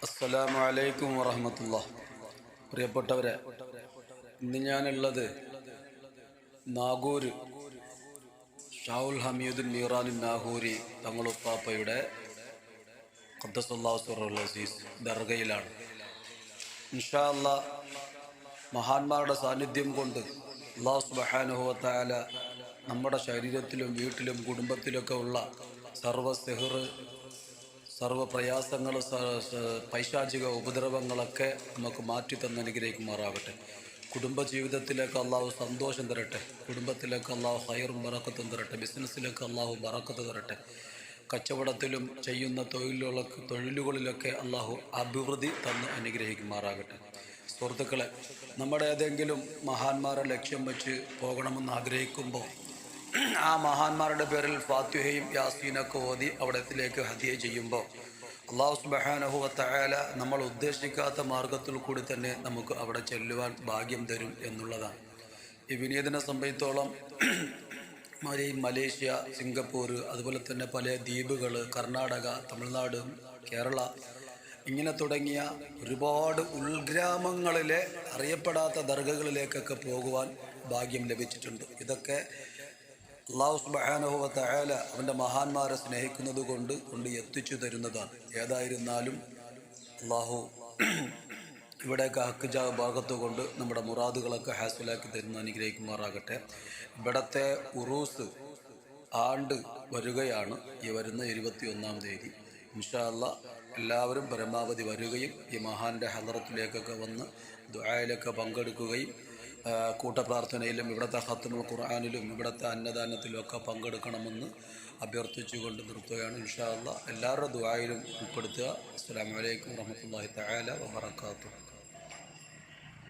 അസ്സലാമു അലൈക്കും വറഹ്മത്തുള്ളാഹി. പ്രിയപ്പെട്ടവരെ, ഇന്ന് ഞാനുള്ളത് നാഗൂര് ഷാഉൽ ഹമീദുൽ മീറാനുൽ നാഹൂരി തങ്ങളുപ്പാപ്പയുടെ ഖദ്ദസല്ലാഹു സിറഹുൽ അസീസ് ദർഗയിലാണ്. ഇൻഷാ അല്ലാഹ് മഹാന്മാരുടെ സാന്നിധ്യം കൊണ്ട് അല്ലാഹു സുബ്ഹാനഹു വ തആല നമ്മുടെ ശരീരത്തിലും വീട്ടിലും കുടുംബത്തിലൊക്കെ ഉള്ള സർവ പ്രയാസങ്ങൾ, പൈശാചിക ഉപദ്രവങ്ങളൊക്കെ നമുക്ക് മാറ്റി തന്ന് അനുഗ്രഹിക്കുമാറാകട്ടെ. കുടുംബജീവിതത്തിലേക്ക് അള്ളാഹു സന്തോഷം തരട്ടെ. കുടുംബത്തിലേക്ക് അള്ളാഹു ഹൈറും ബറക്കത്തും തരട്ടെ. ബിസിനസ്സിലേക്ക് അള്ളാഹു ബറക്കത്ത് തരട്ടെ. കച്ചവടത്തിലും ചെയ്യുന്ന തൊഴിലുകളിലൊക്കെ അള്ളാഹു അഭിവൃദ്ധി തന്ന് അനുഗ്രഹിക്കുമാറാകട്ടെ. സുഹൃത്തുക്കളെ, നമ്മുടെ ഏതെങ്കിലും മഹാന്മാരെ ലക്ഷ്യം വെച്ച് പോകണമെന്ന് ആഗ്രഹിക്കുമ്പോൾ ആ മഹാന്മാരുടെ പേരിൽ ഫാത്തിഹയും യാസീനൊക്കെ ഓതി അവിടത്തിലേക്ക് ഹദിയ ചെയ്യുമ്പോൾ അല്ലാഹു സുബ്ഹാനഹു വ തആല നമ്മൾ ഉദ്ദേശിക്കാത്ത മാർഗത്തിൽ കൂടി തന്നെ നമുക്ക് അവിടെ ചെല്ലുവാൻ ഭാഗ്യം തരും എന്നുള്ളതാണ്. ഈ വിനീതനെ സംബന്ധിച്ചോളം മലേഷ്യ, സിംഗപ്പൂർ, അതുപോലെ തന്നെ പല ദ്വീപുകൾ, കർണാടക, തമിഴ്നാട്, കേരള, ഇങ്ങനെ തുടങ്ങിയ ഒരുപാട് ഉൾഗ്രാമങ്ങളിലെ അറിയപ്പെടാത്ത ദർഗകളിലേക്കൊക്കെ പോകുവാൻ ഭാഗ്യം ലഭിച്ചിട്ടുണ്ട്. ഇതൊക്കെ അല്ലാഹു സുബ്ഹാനഹു വ തആല അവൻ്റെ മഹാന്മാരെ സ്നേഹിക്കുന്നത് കൊണ്ട് എത്തിച്ചു തരുന്നതാണ്. ഏതായിരുന്നാലും അല്ലാഹു ഇവിടെയൊക്കെ ഹക്ക് ഭാഗത്ത് കൊണ്ട് നമ്മുടെ മുറാദുകളൊക്കെ ഹാസിലാക്കി തരുന്ന അനുഗ്രഹിക്കുമാറാകട്ടെ. ഇവിടത്തെ ഉറൂസ് ആണ്ട് വരികയാണ് ഈ വരുന്ന 21-ാം തീയതി. ഇൻഷാ അല്ലാഹ് എല്ലാവരും പരമാവധി വരികയും ഈ മഹാൻ്റെ ഹദറത്തിലേക്കൊക്കെ വന്ന് ദുആയിലൊക്കെ പങ്കെടുക്കുകയും കൂട്ടപ്രാർത്ഥനയിലും ഇവിടുത്തെ ഖത്മുൽ ഖുർആനിലും ഇവിടുത്തെ അന്നദാനത്തിലും ഒക്കെ പങ്കെടുക്കണമെന്ന് അഭ്യർത്ഥിച്ചുകൊണ്ട് നിർത്തുകയാണ്. ഇൻഷാ അല്ലാഹ് എല്ലാവരുടെ ദുആയിലും ഉൾപ്പെടുത്തുക. അസ്സലാമു അലൈക്കും വറഹ്മത്തുള്ളാഹി തആല വബറകാതുഹു.